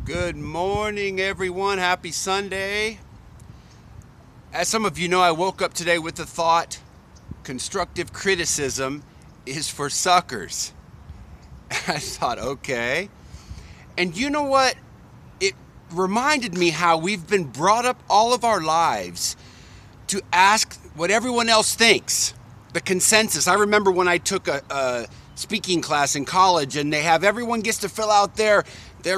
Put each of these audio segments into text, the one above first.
Good morning, everyone. Happy Sunday. As some of you know, I woke up today with the thought, constructive criticism is for suckers. I thought, okay. And you know what? It reminded me how we've been brought up all of our lives to ask what everyone else thinks, the consensus. I remember when I took a speaking class in college, and they have everyone gets to fill out their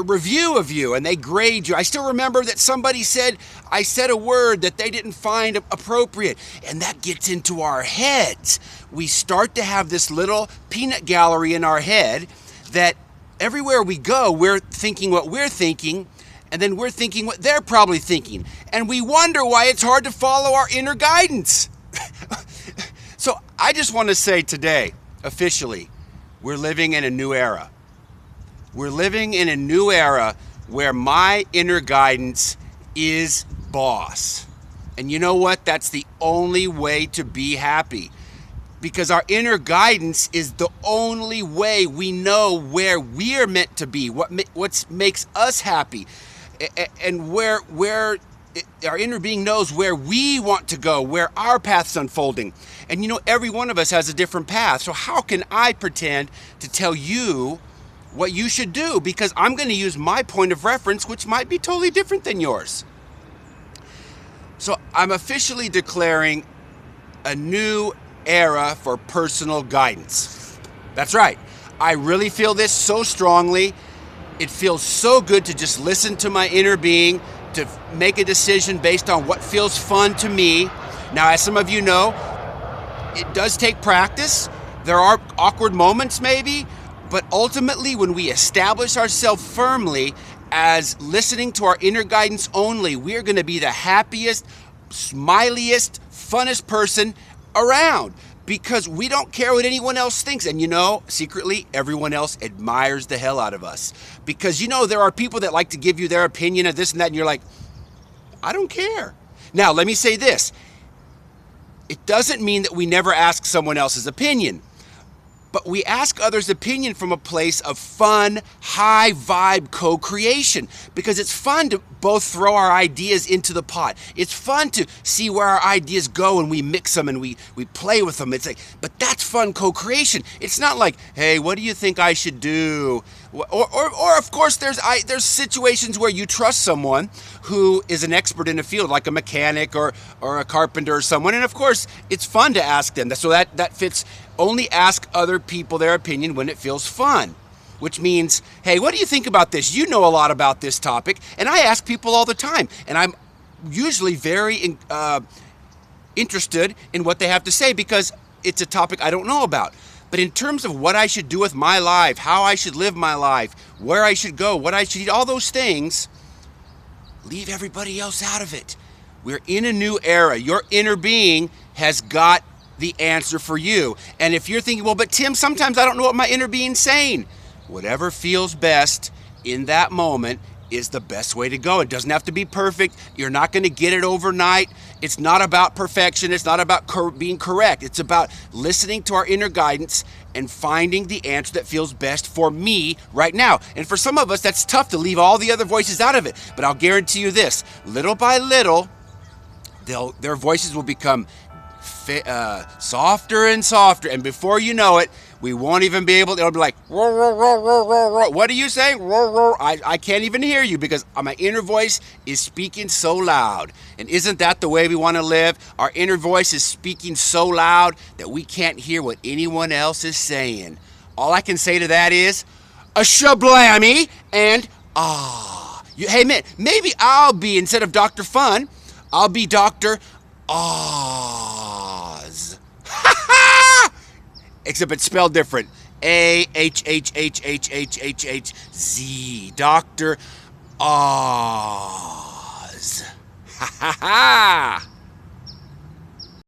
review of you, and they grade you. I still remember that somebody said I said a word that they didn't find appropriate, and that gets into our heads. We start to have this little peanut gallery in our head that everywhere we go, we're thinking what we're thinking, and then we're thinking what they're probably thinking, and we wonder why it's hard to follow our inner guidance. So I just want to say today, officially, we're living in a new era. We're living in a new era where my inner guidance is boss. And you know what? That's the only way to be happy. Because our inner guidance is the only way we know where we're meant to be, what makes us happy, and where our inner being knows where we want to go, where our path's unfolding. And you know, every one of us has a different path. So how can I pretend to tell you what you should do? Because I'm going to use my point of reference, which might be totally different than yours. So I'm officially declaring a new era for personal guidance. That's right. I really feel this so strongly. It feels so good to just listen to my inner being, to make a decision based on what feels fun to me. Now, as some of you know, it does take practice. There are awkward moments maybe, but ultimately when we establish ourselves firmly as listening to our inner guidance only, we're going to be the happiest, smiliest, funnest person around, because we don't care what anyone else thinks. And you know, secretly, everyone else admires the hell out of us. Because you know, there are people that like to give you their opinion of this and that, and you're like, I don't care. Now, let me say this. It doesn't mean that we never ask someone else's opinion. But we ask others' opinion from a place of fun, high vibe co-creation, because it's fun to both throw our ideas into the pot. It's fun to see where our ideas go and we mix them and we play with them. It's like, but that's fun co-creation. It's not like, hey, what do you think I should do? Or of course, there's situations where you trust someone who is an expert in a field, like a mechanic or a carpenter or someone, and of course, it's fun to ask them. So that fits. Only ask other people their opinion when it feels fun, which means, hey, what do you think about this? You know a lot about this topic, and I ask people all the time, and I'm usually very interested in what they have to say because it's a topic I don't know about. But in terms of what I should do with my life, how I should live my life, where I should go, what I should eat, all those things, leave everybody else out of it. We're in a new era. Your inner being has got the answer for you. And if you're thinking, well, but Tim, sometimes I don't know what my inner being's saying. Whatever feels best in that moment is the best way to go. It doesn't have to be perfect. You're not going to get it overnight. It's not about perfection. It's not about being correct. It's about listening to our inner guidance and finding the answer that feels best for me right now. And for some of us, that's tough to leave all the other voices out of it. But I'll guarantee you this, little by little, their voices will become softer and softer, and before you know it, we won't even be able to. It'll be like, roar, roar, roar, roar, roar, roar. What are you saying? Roar, roar. I can't even hear you because my inner voice is speaking so loud. And isn't that the way we want to live? Our inner voice is speaking so loud that we can't hear what anyone else is saying. All I can say to that is a shablammy and hey man, maybe I'll be, instead of Dr. Fun, I'll be Dr. Oz. Except it's spelled different. A-H-H-H-H-H-H-H-Z. Dr. Oz. Ha ha ha.